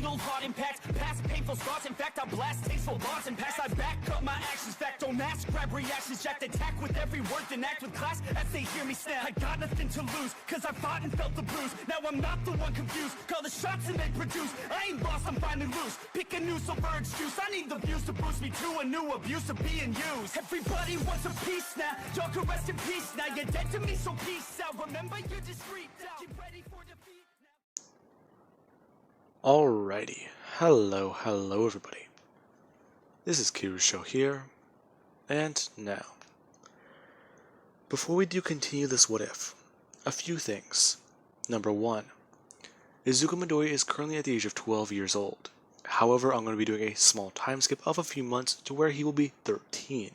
fatal heart impacts, past painful scars. In fact, I blast tasteful bars and pass. I back up my actions, fact don't ask, grab reactions, jacked attack with every word, then act with class as they hear me snap. I got nothing to lose, cause I fought and felt the bruise. Now I'm not the one confused, call the shots and they produce. I ain't lost, I'm finally loose. Pick a new silver excuse, I need the views to boost me to a new abuse of being used. Everybody wants a piece now, y'all can rest in peace now. You're dead to me, so peace out. Remember, you're discreet out. Get ready for defeat now. Alrighty, hello everybody. This is Kiru's show here, and now, before we do continue this what if, a few things. Number 1, Izuku Midoriya is currently at the age of 12 years old. However, I'm going to be doing a small time skip of a few months to where he will be 13.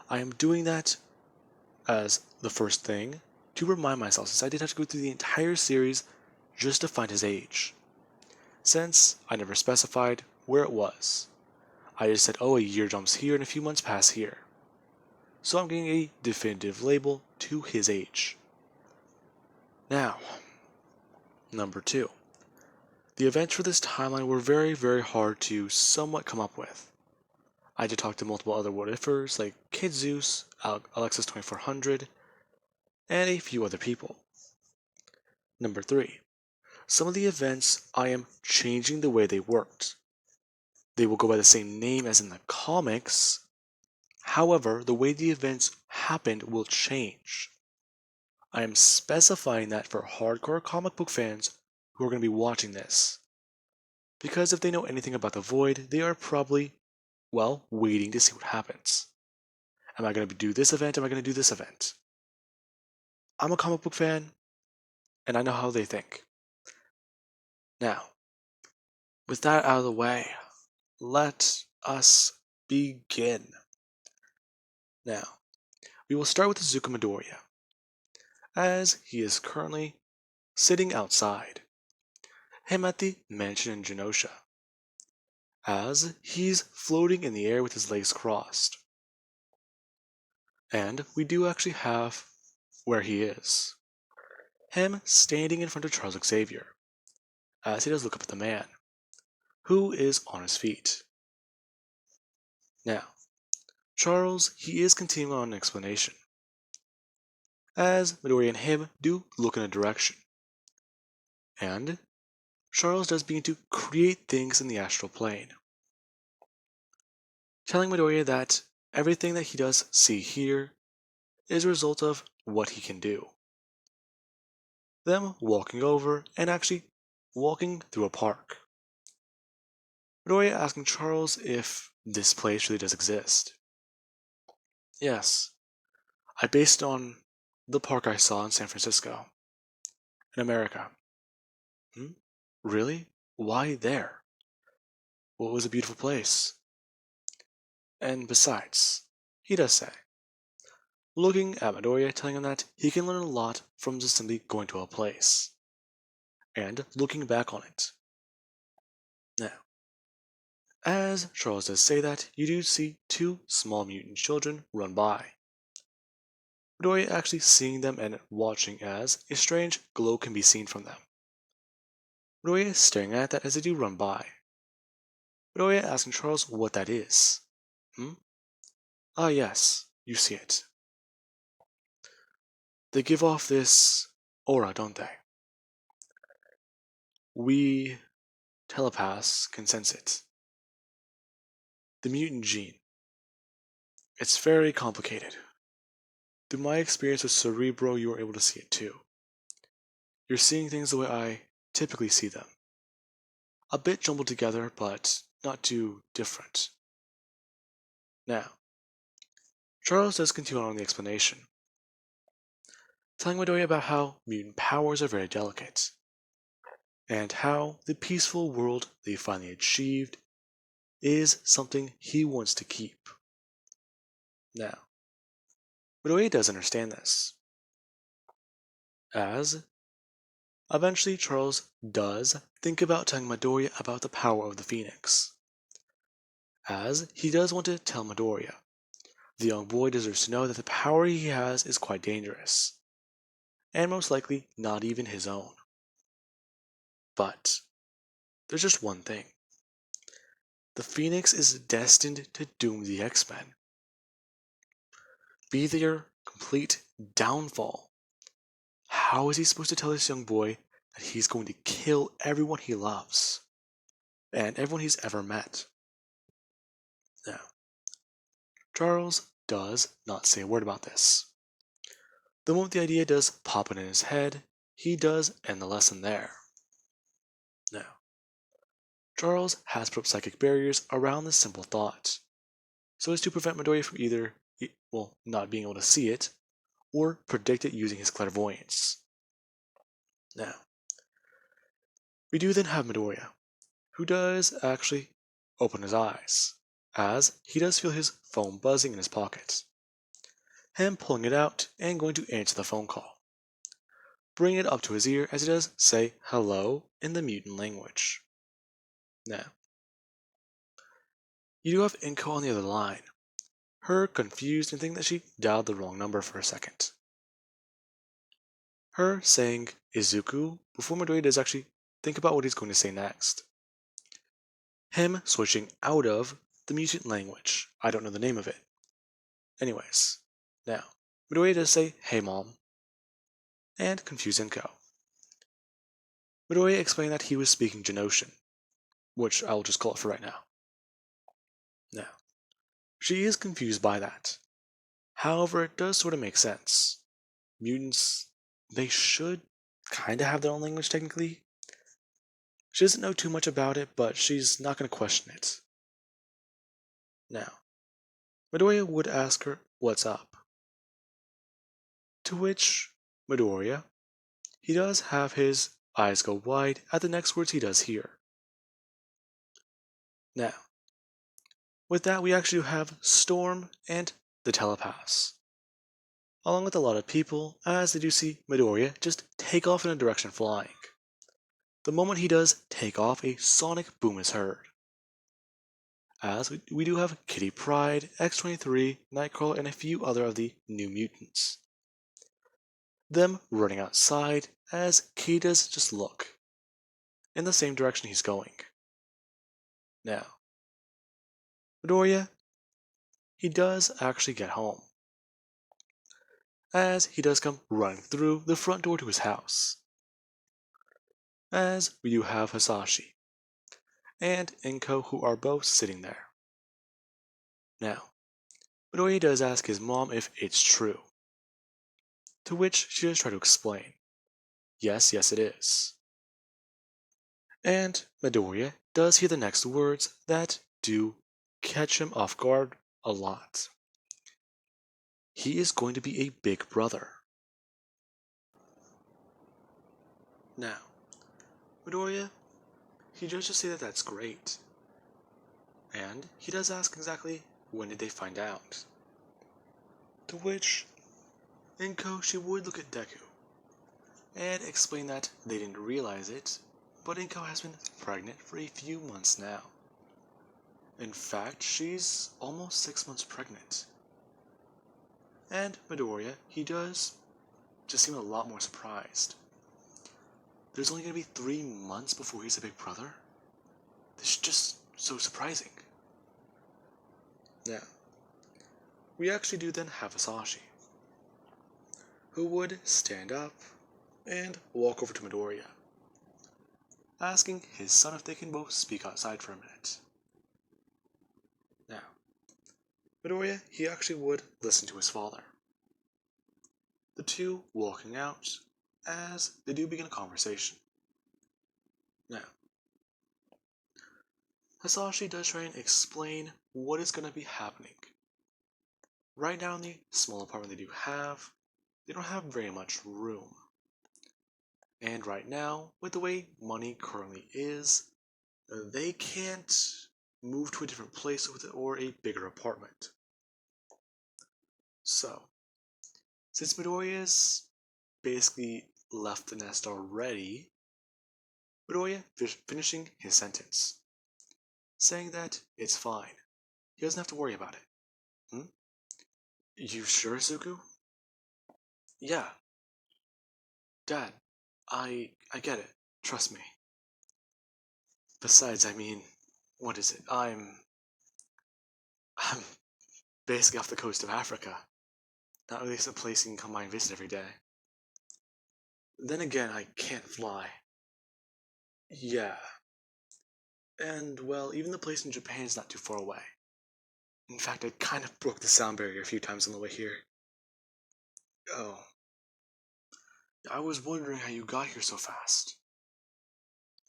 I am doing that as the first thing to remind myself, since I did have to go through the entire series just to find his age. Since I never specified where it was. I just said, oh, a year jumps here and a few months pass here. So I'm getting a definitive label to his age. Now, number 2. The events for this timeline were very hard to somewhat come up with. I had to talk to multiple other what-ifers like Kid Zeus, Alexis 2400, and a few other people. Number 3. Some of the events I am changing the way they worked. They will go by the same name as in the comics, however, the way the events happened will change. I am specifying that for hardcore comic book fans who are going to be watching this. Because if they know anything about the Void, they are probably, well, waiting to see what happens. Am I going to do this event? Am I going to do this event? I'm a comic book fan, and I know how they think. Now, with that out of the way, let us begin. Now, we will start with Izuku Midoriya, as he is currently sitting outside, him at the mansion in Genosha, as he's floating in the air with his legs crossed. And we do actually have where he is, him standing in front of Charles Xavier, as he does look up at the man, who is on his feet. Now, Charles, he is continuing on an explanation, as Midoriya and him do look in a direction, and Charles does begin to create things in the astral plane, telling Midoriya that everything that he does see here is a result of what he can do. Them walking over and actually walking through a park. Midoriya asking Charles if this place really does exist. Yes, I based it on the park I saw in San Francisco, in America. Really? Why there? Well, it was a beautiful place. And besides, he does say, looking at Midoriya, telling him that he can learn a lot from just simply going to a place, and looking back on it. Now, as Charles does say that, you do see 2 small mutant children run by. Midoriya actually seeing them and watching as a strange glow can be seen from them. Midoriya is staring at that as they do run by. Midoriya asking Charles what that is. Ah yes, you see it. They give off this aura, don't they? We telepaths can sense it. The mutant gene. It's very complicated. Through my experience with Cerebro, you are able to see it too. You're seeing things the way I typically see them. A bit jumbled together, but not too different. Now, Charles does continue on the explanation, telling Midoriya about how mutant powers are very delicate, and how the peaceful world they finally achieved is something he wants to keep. Now, Midoriya does understand this, as eventually Charles does think about telling Midoriya about the power of the Phoenix, as he does want to tell Midoriya. The young boy deserves to know that the power he has is quite dangerous, and most likely not even his own. But there's just one thing. The Phoenix is destined to doom the X-Men. Be their complete downfall. How is he supposed to tell this young boy that he's going to kill everyone he loves and everyone he's ever met? Now, Charles does not say a word about this. The moment the idea does pop in his head, he does end the lesson there. Now, Charles has put up psychic barriers around this simple thought, so as to prevent Midoriya from either, not being able to see it, or predict it using his clairvoyance. Now, we do then have Midoriya, who does actually open his eyes, as he does feel his phone buzzing in his pocket. Him pulling it out and going to answer the phone call, bringing it up to his ear as he does say hello in the mutant language. Now, you do have Inko on the other line, her confused and thinking that she dialed the wrong number for a second. Her saying Izuku before Midoriya does actually think about what he's going to say next. Him switching out of the mutant language. I don't know the name of it. Anyways, now, Midoriya does say, "Hey mom," and confuse Inko. Midoriya explained that he was speaking Genoshan, which I will just call it for right now. Now, she is confused by that. However, it does sort of make sense. Mutants, they should kind of have their own language technically. She doesn't know too much about it, but she's not going to question it. Now, Midoriya would ask her, "What's up?" To which Midoriya, he does have his eyes go wide at the next words he does hear. Now, with that, we actually have Storm and the telepaths, along with a lot of people, as they do see Midoriya just take off in a direction flying. The moment he does take off, a sonic boom is heard. As we do have Kitty Pryde, X-23, Nightcrawler, and a few other of the New Mutants. Them running outside as Kitty does just look in the same direction he's going. Now, Midoriya, he does actually get home, as he does come running through the front door to his house. As we do have Hisashi and Inko, who are both sitting there. Now, Midoriya does ask his mom if it's true, to which she does try to explain. Yes, it is. And Midoriya does hear the next words that do catch him off guard a lot. He is going to be a big brother. Now, Midoriya, he does just say that that's great. And he does ask exactly when did they find out. To which Inko, she would look at Deku and explain that they didn't realize it, but Inko has been pregnant for a few months now. In fact, she's almost 6 months pregnant. And Midoriya, he does just seem a lot more surprised. There's only going to be 3 months before he's a big brother? This is just so surprising. Now, we actually do then have Hisashi, who would stand up and walk over to Midoriya, asking his son if they can both speak outside for a minute. Now, Midoriya, he actually would listen to his father. The two walking out as they do begin a conversation. Now, Hisashi does try and explain what is going to be happening. Right now in the small apartment they don't have very much room. And right now, with the way money currently is, they can't move to a different place with it or a bigger apartment. So, since Midoriya's basically left the nest already, Midoriya finishing his sentence, saying that it's fine. He doesn't have to worry about it. You sure, Zuko? Yeah. Dad, I get it. Trust me. Besides, I mean, what is it? I'm basically off the coast of Africa. Not really some place you can come by and visit every day. Then again, I can't fly. Yeah. And, well, even the place in Japan is not too far away. In fact, I kind of broke the sound barrier a few times on the way here. Oh, I was wondering how you got here so fast.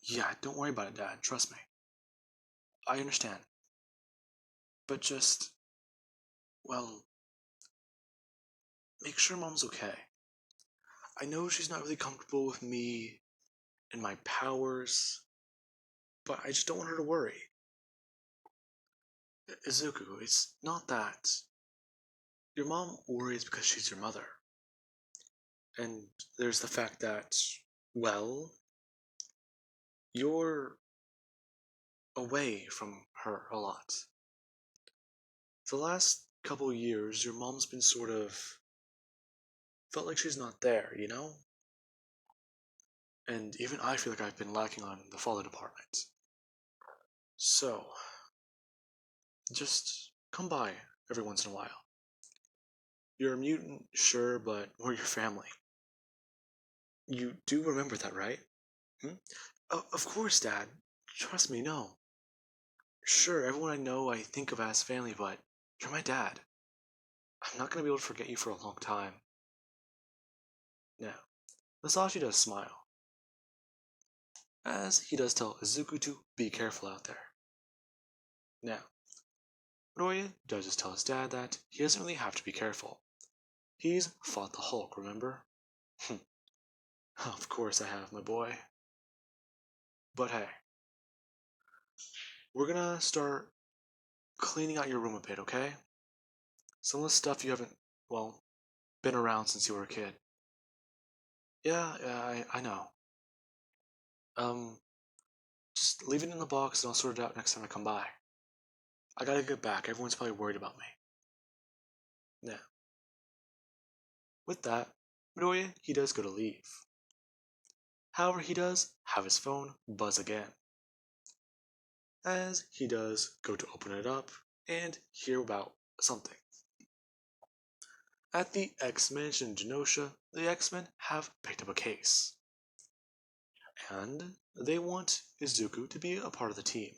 Yeah, don't worry about it, Dad. Trust me. I understand. But just, well, make sure Mom's okay. I know she's not really comfortable with me and my powers, but I just don't want her to worry. Izuku, it's not that. Your mom worries because she's your mother. And there's the fact that, well, you're away from her a lot. The last couple years, your mom's been sort of felt like she's not there, you know? And even I feel like I've been lacking on the father department. So, just come by every once in a while. You're a mutant, sure, but we're your family. You do remember that, right? Hmm? Of course, Dad. Trust me, no. Sure, everyone I know I think of as family, but you're my dad. I'm not gonna be able to forget you for a long time. Now, Masashi does smile, as he does tell Izuku to be careful out there. Now, Roya does just tell his dad that he doesn't really have to be careful. He's fought the Hulk, remember? Of course I have, my boy. But hey, we're gonna start cleaning out your room a bit, okay? Some of the stuff you haven't, well, been around since you were a kid. Yeah, I know. Um, just leave it in the box and I'll sort it out next time I come by. I gotta get back. Everyone's probably worried about me. Now, with that, Midoriya, he does go to leave. However, he does have his phone buzz again. As he does go to open it up and hear about something. At the X Mansion in Genosha, the X-Men have picked up a case. And they want Izuku to be a part of the team.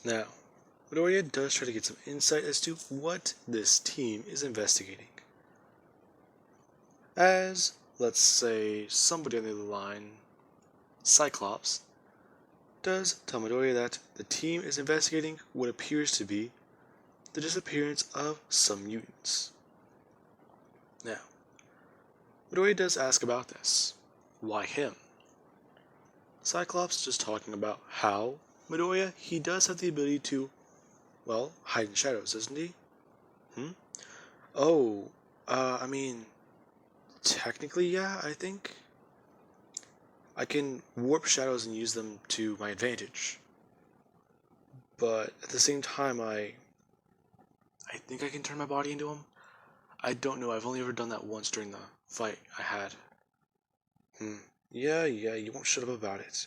Now, Midoriya does try to get some insight as to what this team is investigating. As, let's say, somebody on the other line, Cyclops, does tell Midoriya that the team is investigating what appears to be the disappearance of some mutants. Now, Midoriya does ask about this. Why him? Cyclops just talking about how Midoriya, he does have the ability to, well, hide in shadows, doesn't he? Oh, I mean, technically, yeah, I think. I can warp shadows and use them to my advantage. But at the same time, I think I can turn my body into him. I don't know, I've only ever done that once during the fight I had. Yeah, you won't shut up about it.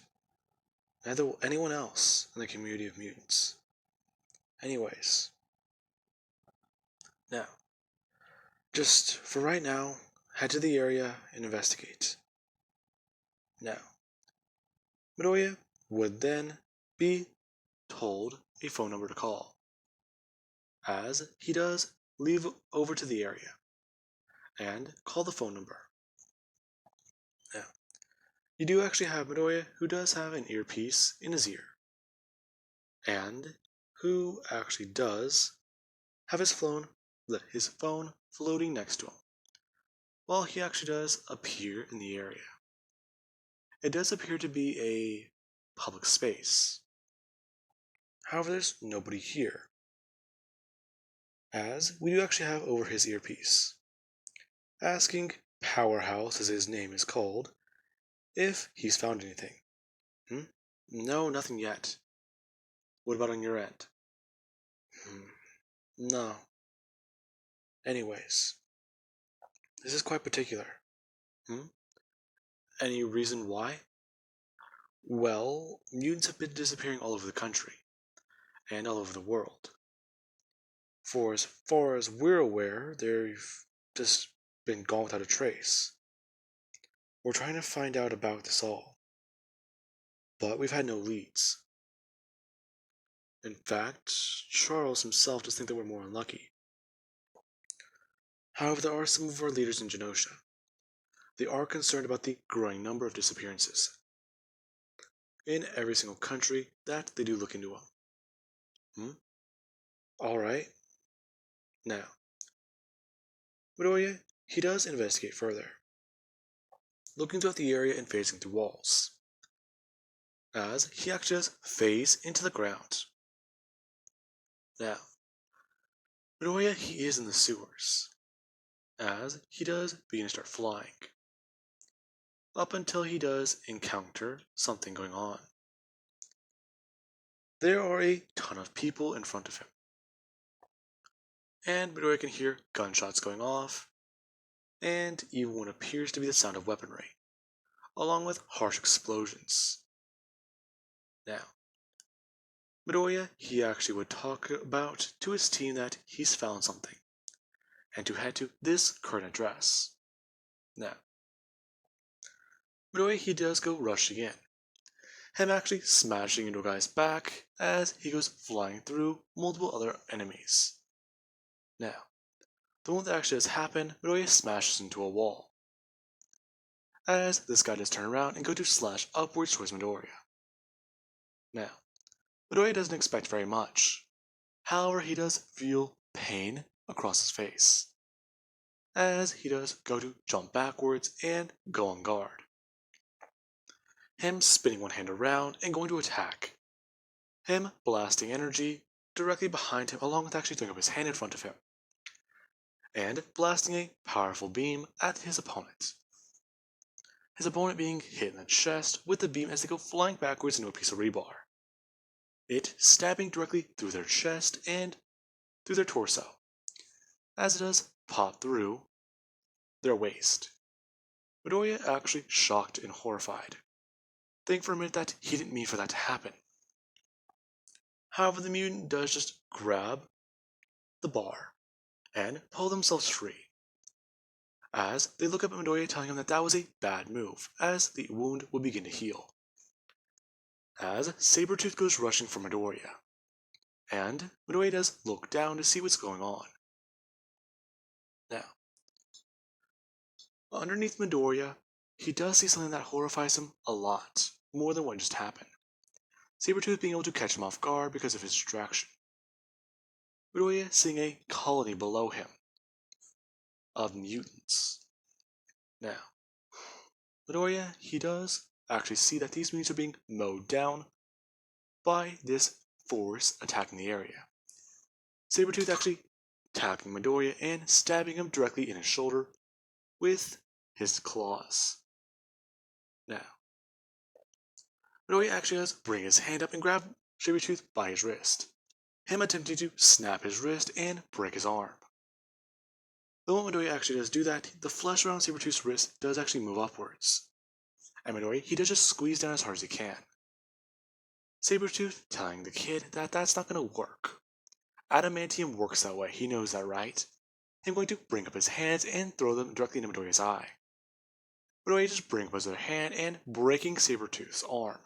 Neither will anyone else in the community of mutants. Anyways. Now, just for right now, head to the area and investigate. Now, Midoriya would then be told a phone number to call. As he does leave over to the area and call the phone number. Now, you do actually have Midoriya who does have an earpiece in his ear. And who actually does have his phone floating next to him. While he actually does appear in the area. It does appear to be a public space. However, there's nobody here. As we do actually have over his earpiece. Asking Powerhouse, as his name is called, if he's found anything. No, nothing yet. What about on your end? No. Anyways, this is quite particular. Any reason why? Well, mutants have been disappearing all over the country and all over the world. For as far as we're aware, they've just been gone without a trace. We're trying to find out about this all, but we've had no leads. In fact, Charles himself does think that we're more unlucky. However, there are some of our leaders in Genosha. They are concerned about the growing number of disappearances. In every single country that they do look into them. Alright. Now, Midoriya, he does investigate further, looking throughout the area and phasing through walls, as he actually does phase into the ground. Now, Midoriya, he is in the sewers, as he does begin to start flying, up until he does encounter something going on. There are a ton of people in front of him, and Midoriya can hear gunshots going off, and even what appears to be the sound of weaponry, along with harsh explosions. Now, Midoriya, he actually would talk about to his team that he's found something, and to head to this current address. Now, Midoriya, he does go rushing in, him actually smashing into a guy's back as he goes flying through multiple other enemies. Now, the moment that actually does happen, Midoriya smashes into a wall, as this guy does turn around and go to slash upwards towards Midoriya. Now, Midoriya doesn't expect very much. However, he does feel pain across his face, as he does go to jump backwards and go on guard. Him spinning one hand around and going to attack. Him blasting energy directly behind him, along with actually throwing up his hand in front of him, and blasting a powerful beam at his opponent. His opponent being hit in the chest with the beam as they go flying backwards into a piece of rebar, it stabbing directly through their chest and through their torso, as it does pop through their waist. Midoriya actually shocked and horrified, thinking for a minute that he didn't mean for that to happen. However, the mutant does just grab the bar and pull themselves free, as they look up at Midoriya telling him that that was a bad move, as the wound will begin to heal. As Sabretooth goes rushing for Midoriya, and Midoriya does look down to see what's going on. Now, underneath Midoriya, he does see something that horrifies him a lot, more than what just happened. Sabretooth being able to catch him off guard because of his distraction. Midoriya seeing a colony below him of mutants. Now, Midoriya, he does actually see that these mutants are being mowed down by this force attacking the area. Sabretooth actually attacking Midoriya and stabbing him directly in his shoulder with his claws. Now, Midoriya actually does bring his hand up and grab Sabretooth by his wrist, him attempting to snap his wrist and break his arm. The moment Midoriya actually does do that, the flesh around Sabretooth's wrist does actually move upwards, and Midoriya, he does just squeeze down as hard as he can. Sabretooth telling the kid that that's not going to work. Adamantium works that way, he knows that, right? Him going to bring up his hands and throw them directly into Midoriya's eye. Midoriya just brings up his other hand and breaking Sabretooth's arm.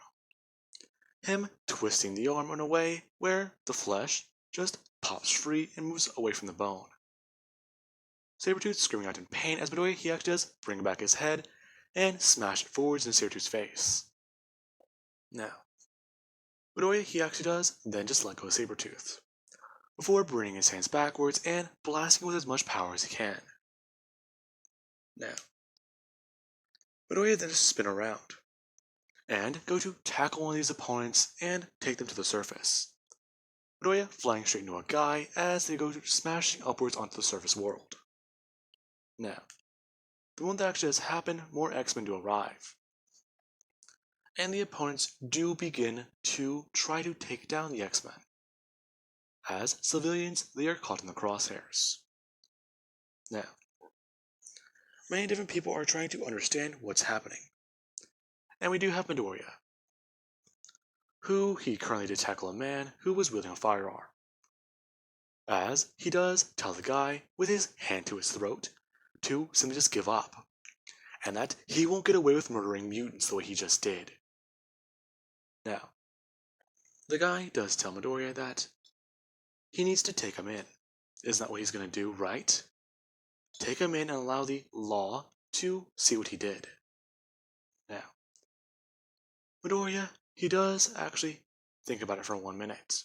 Him twisting the arm in a way where the flesh just pops free and moves away from the bone. Sabretooth screaming out in pain as Midoriya, he actually does bring back his head and smash it forwards in Sabretooth's face. Now, Midoriya, he actually does then just let go of Sabretooth, before bringing his hands backwards and blasting with as much power as he can. Now, Midoriya then just spin around, and go to tackle one of these opponents and take them to the surface. Midoriya flying straight into a guy as they go to smashing upwards onto the surface world. Now, the moment that actually has happened, more X-Men do arrive, and the opponents do begin to try to take down the X-Men. As civilians, they are caught in the crosshairs. Now, many different people are trying to understand what's happening. And we do have Midoriya, who he currently did tackle a man who was wielding a firearm. As he does tell the guy with his hand to his throat to simply just give up, and that he won't get away with murdering mutants the way he just did. Now, the guy does tell Midoriya that he needs to take him in. Isn't that what he's going to do, right? Take him in and allow the law to see what he did. Now, Midoriya, he does actually think about it for 1 minute,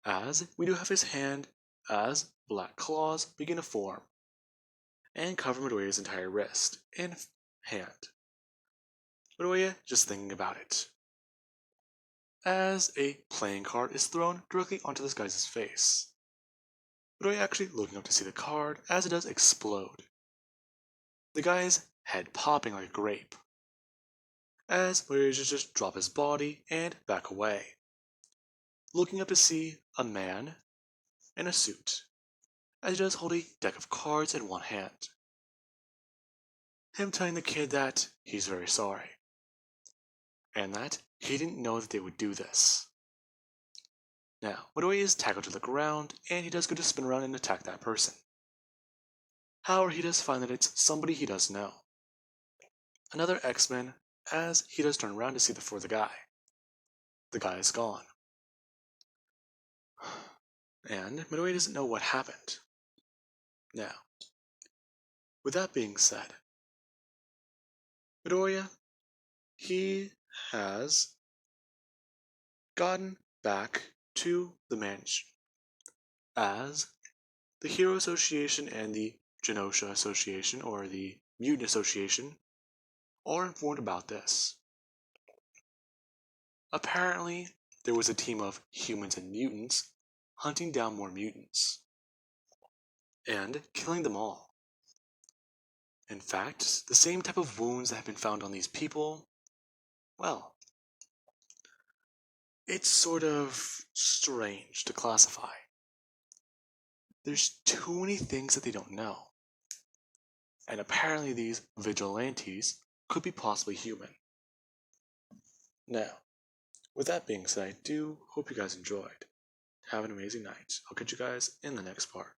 as we do have his hand as black claws begin to form and cover Midoriya's entire wrist and hand. Midoriya just thinking about it, as a playing card is thrown directly onto this guy's face. Midoriya actually looking up to see the card as it does explode. The guy's head popping like a grape, as Midoriya just drop his body and back away, looking up to see a man in a suit, as he does hold a deck of cards in one hand. Him telling the kid that he's very sorry, and that he didn't know that they would do this. Now, Midoriya is tackled to the ground, and he does go to spin around and attack that person. However, he does find that it's somebody he does know. Another X-Men, as he does turn around to see for the guy. The guy is gone. And Midoriya doesn't know what happened. Now, with that being said, Midoriya, he has gotten back to the mansion, as the Hero Association and the Genosha Association, or the Mutant Association, are informed about this. Apparently, there was a team of humans and mutants hunting down more mutants and killing them all. In fact, the same type of wounds that have been found on these people, well, it's sort of strange to classify. There's too many things that they don't know. And apparently these vigilantes could be possibly human. Now, with that being said, I do hope you guys enjoyed. Have an amazing night. I'll catch you guys in the next part.